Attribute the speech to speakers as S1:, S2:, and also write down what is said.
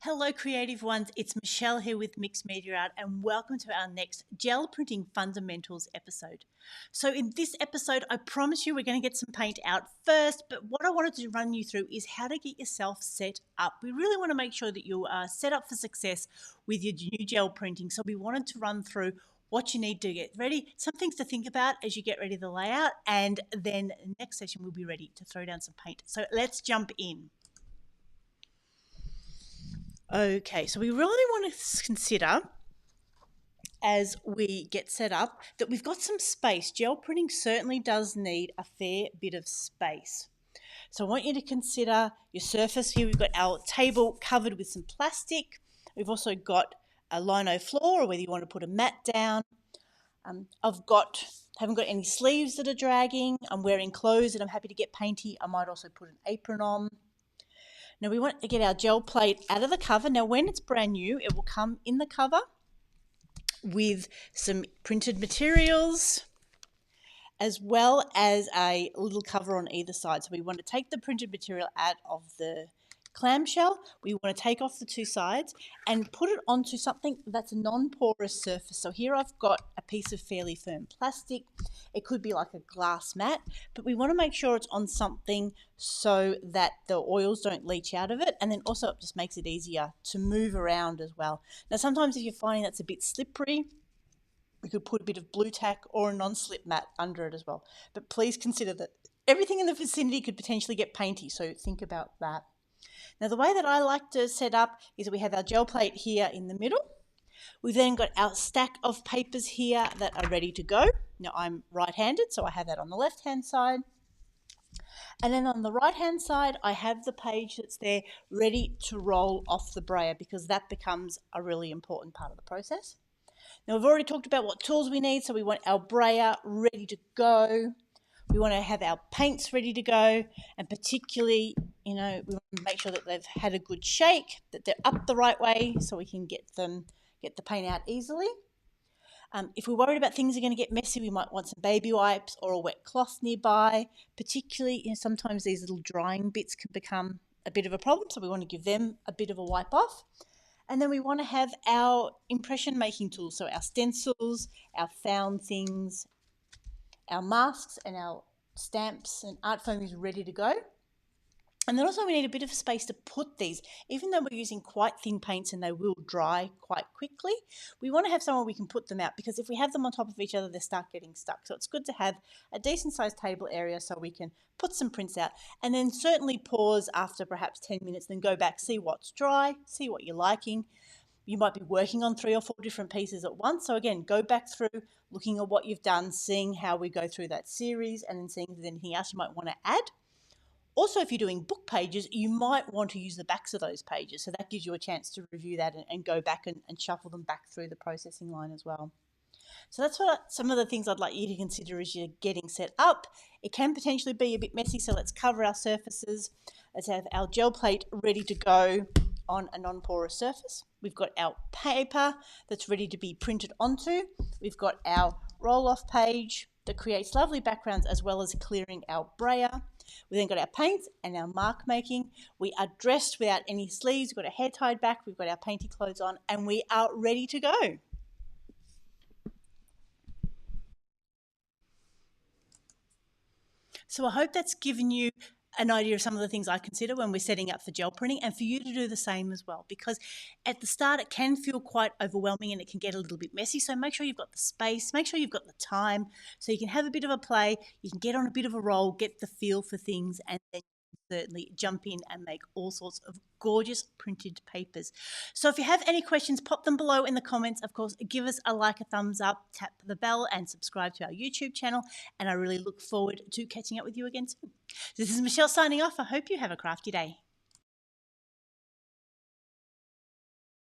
S1: Hello creative ones, it's Michelle here with Mixed Media Art and welcome to our next Gel Printing Fundamentals episode. So in this episode, I promise you we're going to get some paint out first, but what I wanted to run you through is how to get yourself set up. We really want to make sure that you are set up for success with your new gel printing, so we wanted to run through what you need to get ready, some things to think about as you get ready to lay out, and then next session we'll be ready to throw down some paint. So let's jump in. Okay, so we really want to consider as we get set up that we've got some space. Gel printing certainly does need a fair bit of space. So I want you to consider your surface here. We've got our table covered with some plastic. We've also got a lino floor, or whether you want to put a mat down. Haven't got any sleeves that are dragging. I'm wearing clothes and I'm happy to get painty. I might also put an apron on. Now we want to get our gel plate out of the cover. Now when it's brand new, it will come in the cover with some printed materials as well as a little cover on either side. So we want to take the printed material out of the clamshell. We want to take off the two sides and put it onto something that's a non-porous surface. So here I've got a piece of fairly firm plastic. It could be like a glass mat, but we want to make sure it's on something so that the oils don't leach out of it, and then also it just makes it easier to move around as well. Now sometimes if you're finding that's a bit slippery, we could put a bit of blue tack or a non-slip mat under it as well. But please consider that everything in the vicinity could potentially get painty, so think about that. Now the way that I like to set up is that we have our gel plate here in the middle. We've then got our stack of papers here that are ready to go. Now I'm right-handed, so I have that on the left-hand side. And then on the right-hand side, I have the page that's there ready to roll off the brayer, because that becomes a really important part of the process. Now we've already talked about what tools we need, so we want our brayer ready to go. We want to have our paints ready to go, and particularly, we want to make sure that they've had a good shake, that they're up the right way so we can get the paint out easily. If we're worried about things are going to get messy, we might want some baby wipes or a wet cloth nearby. Particularly, sometimes these little drying bits can become a bit of a problem, so we want to give them a bit of a wipe off. And then we want to have our impression making tools, so our stencils, our found things, our masks and our stamps and art foam is ready to go. And then also we need a bit of space to put these. Even though we're using quite thin paints and they will dry quite quickly, we want to have somewhere we can put them out, because if we have them on top of each other, they start getting stuck. So it's good to have a decent sized table area so we can put some prints out, and then certainly pause after perhaps 10 minutes, then go back, see what's dry, see what you're liking. You might be working on 3 or 4 different pieces at once. So again, go back through, looking at what you've done, seeing how we go through that series, and then seeing if there's anything else you might want to add. Also, if you're doing book pages, you might want to use the backs of those pages. So that gives you a chance to review that and go back and shuffle them back through the processing line as well. So that's some of the things I'd like you to consider as you're getting set up. It can potentially be a bit messy, so let's cover our surfaces. Let's have our gel plate ready to go on a non-porous surface. We've got our paper that's ready to be printed onto. We've got our roll-off page that creates lovely backgrounds as well as clearing our brayer. We then got our paints and our mark making. We are dressed without any sleeves. We've got our hair tied back. We've got our painty clothes on, and we are ready to go. So I hope that's given you an idea of some of the things I consider when we're setting up for gel printing, and for you to do the same as well, because at the start it can feel quite overwhelming and it can get a little bit messy. So make sure you've got the space, make sure you've got the time, so you can have a bit of a play, you can get on a bit of a roll, get the feel for things, and then certainly jump in and make all sorts of gorgeous printed papers. So if you have any questions, pop them below in the comments. Of course, give us a like, a thumbs up, tap the bell and subscribe to our YouTube channel, and I really look forward to catching up with you again soon. This is Michelle signing off. I hope you have a crafty day.